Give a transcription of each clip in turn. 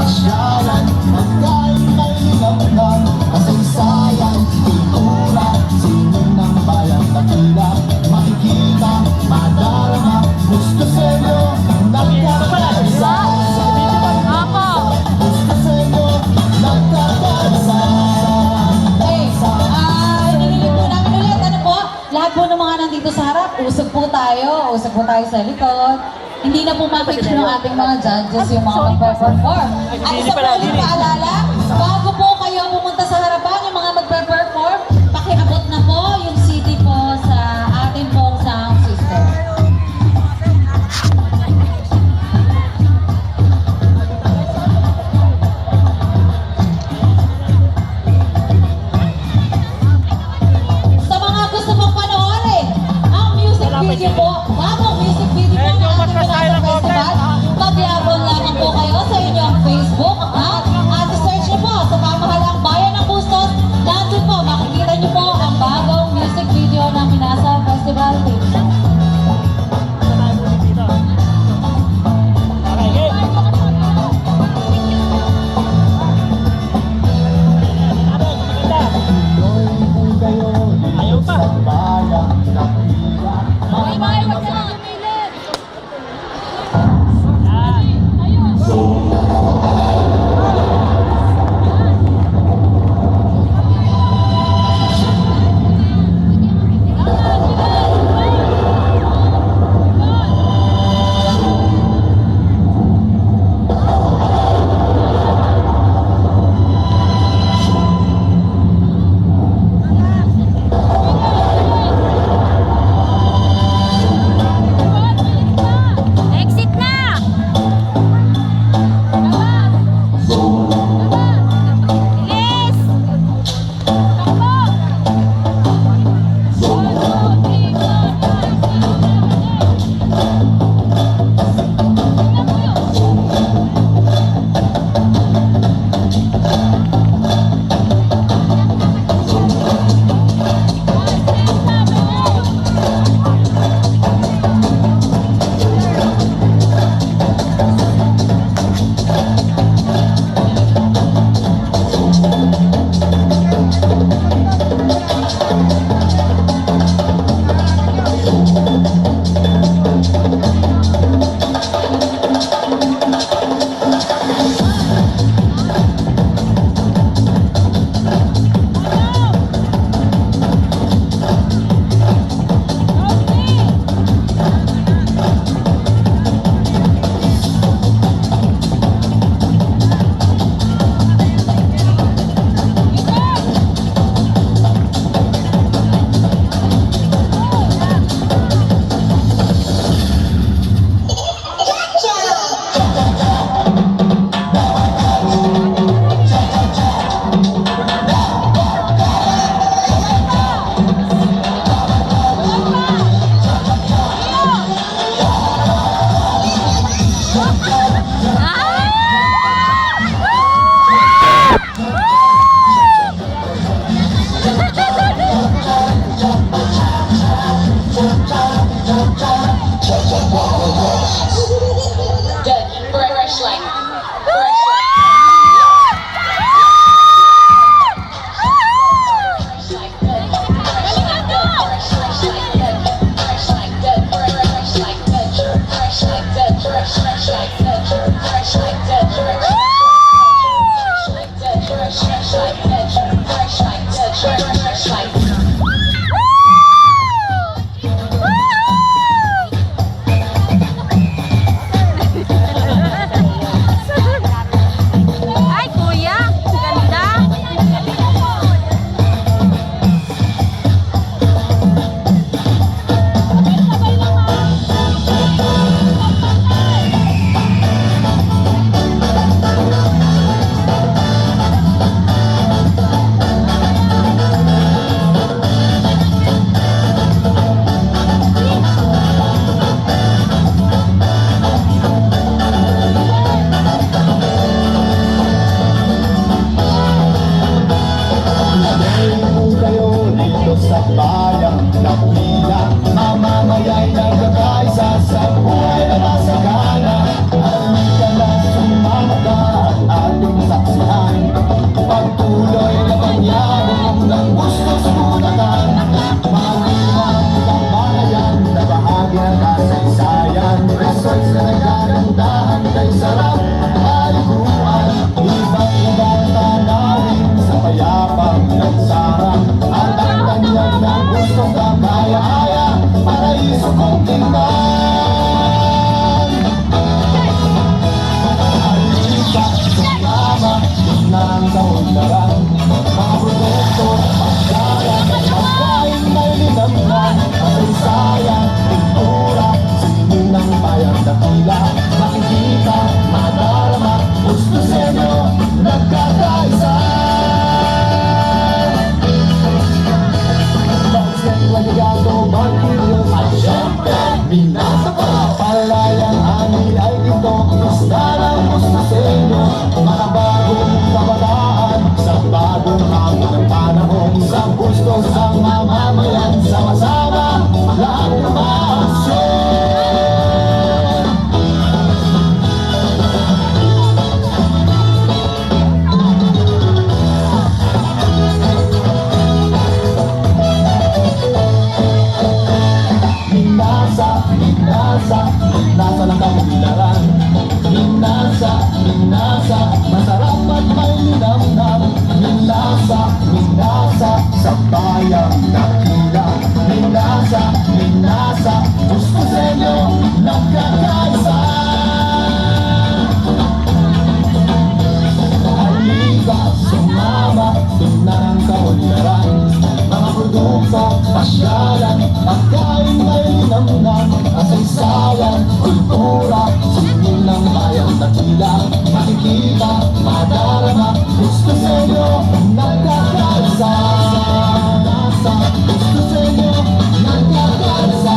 pasyalan, pagkain may linamnan, kasaysayan, kultura, sining ng bayan, dakila, makikita, madarama, gusto sa'yo, nagkakaisa. Gusto sa'yo, nagkakaisa. Nililip po namin ulit, ano po? Lahat po ng mga nandito sa harap, usog po tayo sa likod. Hindi na po makikita ng ating mga judges yung mga magpe-perform. At isa po ulit paalala, bago po kayo pumunta sa harapan, yung mga magpe-perform, pakiabot na po yung CD po sa ating pong sound system. Sa mga gusto pong panoorin, ang music video po, bagong music video po ng ating Pinasa Festival, mag-iabon lamang po kayo sa inyong Facebook account at search niyo po sa Pamahalang Bayan ng Bustos. Nandun po, makikita niyo po ang bagong music video ng Pinasa Festival Team. Ayaw pa. Bayan, dakila, Exit na! Bilis! Minasa ng kaunlaran. Minasa, masarap at may linamnam. Minasa, sa bayang dakila. Minasa, gusto sa inyo, nagkakaisa. Halika, sumama, tingnan ang kaunlaran. Mga produkto, pasyalan, pagkain may linamnam. Kasaysayan, kultura, singin ng bayang dakila. Makikita, madarama, gusto sa inyo, nagkakaisa. Gusto sa inyo, nagkakaisa.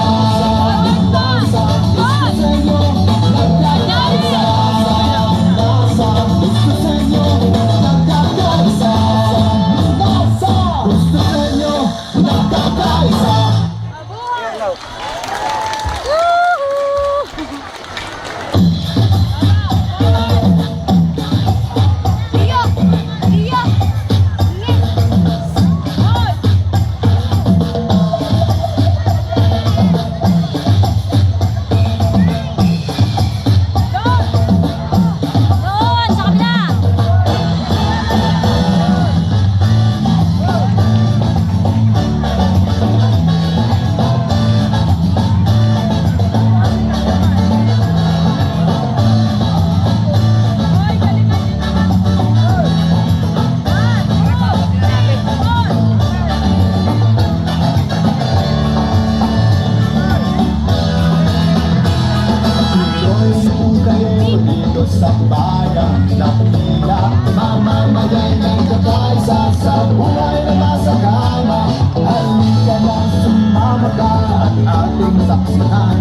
Gusto sa inyo, nagkakaisa. Gusto sa inyo, nagkakaisa. Gusto sa inyo, nagkakaisa. Doon, sa kabila. Tuloy po kayo dito sa bayan Dakila. Mamamayan ng kakaisa sa buhay na masagana. Halika na, sumama ka at ating saksihan